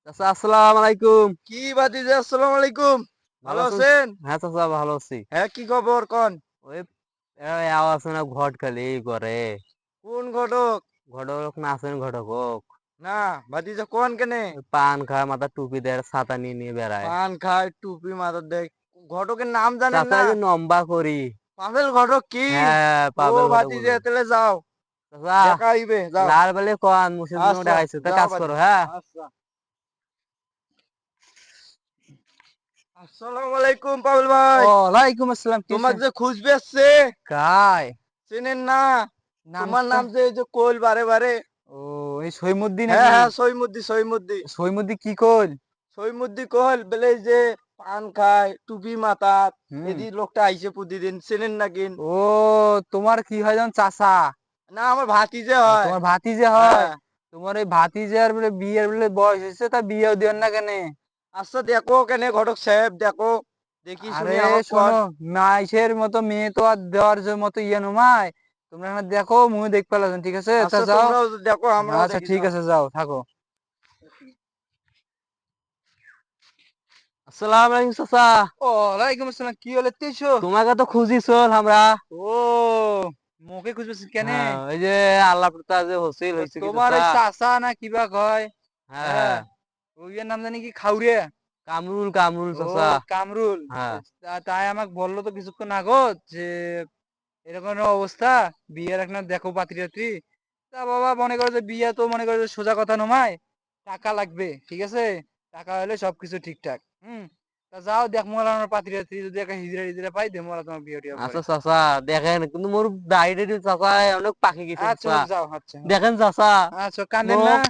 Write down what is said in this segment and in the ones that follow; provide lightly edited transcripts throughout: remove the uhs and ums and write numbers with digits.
চাচা আসসালামু আলাইকুম। কি ভাতিজা, আসসালামু আলাইকুম। ভালো ভালো আছেন? আছেন? হ্যাঁ চাচা ভালো আছি। হ্যাঁ, কি খবর কোন? ওই আওয়াজ না ঘট খালি করে কোন ঘটক? ঘটক নাচেন ঘটক হোক। না, ভাতিজা কোন কেনে? ওই পান খায় মাথা টুপি দেয় ছাতা নিয়ে নিয়ে বেড়ায়। পান খায়, টুপি মাথার দেয়। ঘটকের নাম জানেন চাচা না? যে লম্বা করি। পাভেল ঘটক কি? হ্যাঁ ও পাবেল ঘটক ভাতিজা, বলুন। তাহলে যাও, চাচা দেখা আইবে, যাও। লাল বেলে কন মুর্শিদ আচ্ছা, দেখাইছে তা যাও কাজ করো ভাতিজা। হ্যাঁ। আচ্ছা। আসসালামু আলাইকুম পাভেল ভাই। ওয়ালাইকুম আসসালাম। কি তোমাক যে খুঁজবে আসছে, কায় চেনেন না? তোমার নামটা? নাম যে এই যে কইল বারে বারে। ও, এই সৈমুদ্দি হ্যাঁ নাকি? হ্যাঁ, সৈমুদ্দি সৈমুদ্দি। সৈমুদ্দি কি কইল? সৈমুদ্দি কহল বেলে এই যে পান খায়, টুপি মাথাত, হুম। এদি লোকটা আইছে প্রতিদিন, চেনেন নাকি? ও, তোমার কি হয় যেন চাচা? না, আমার ভাতিজা ও, হয়। তোমার ভাতিজা হয়? হ্যাঁ। তোমার এই ভাতিজার বলে বিয়ের বলে বয়স হয়েছে, তা বিয়েও দিও না কেন? আচ্ছা, দেখো কেনে ঘটক সাহেব, দেখো, দেখি আরে শুনি আমার শোনো, কোন। মাইশের মতো মেয়ে তো আর দেওয়ার মতো ইয়ে নয়। তোমরা এখানে দেখো, মুই দেখ পেলাম, ঠিক আছে? তা আচ্ছা, যাও। তোমরাও দেখো, আমরাও আচ্ছা দেখি, ঠিক যাও। আছে, যাও থাকো। আসসালামু আলাইকুম চাচা। ওয়ালাইকুম আসসালাম। কি হলে তেইশো? তোমাকে তো খুঁজি চল আমরা। ও, মুখে খুঁজবেছি কেন? হ্যাঁ ওই যে আল্লাহ প্রতাপ যে হসিল তা হয়েছে কি তোমার চাচা। ওই চাচা না কিবা কয়? হ্যাঁ হ্যাঁ, হ্যাঁ ওই এর নাম জানি কি, খাউরে? কামরুল কামরুল ও, চাচা। কামরুল। হ্যাঁ তাই আমাকে বললো তো কিছুক্ষণ আগত যে এরকম একটা অবস্থা, বিয়ের একটা দেখো পাত্রী টাত্রী। তা বাবা মনে করো যে বিয়ে তো মনে করো যে সোজা কথা নয়, টাকা লাগবে, ঠিক আছে? টাকা হলে সবকিছু ঠিকঠাক। তা যাও দেখ মোলা আমার পাত্রী টাত্রী, যদি একটা হিজড়া হিজড়া পাই দে মোলা তোমার বিয়ে টিয়ে করে। আচ্ছা চাচা দেখেন কিন্তু মোর দাড়ি চাচা অনেক পাকি গেছে আচ্ছা চাচা। যাও, আচ্ছা দেখেন চাচা আচ্ছা, কান্দেন না। মোক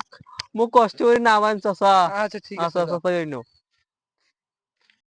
মোক কষ্ট করে নামান চাচা। আচ্ছা ঠিক আছে, আচ্ছা যাও। চাচা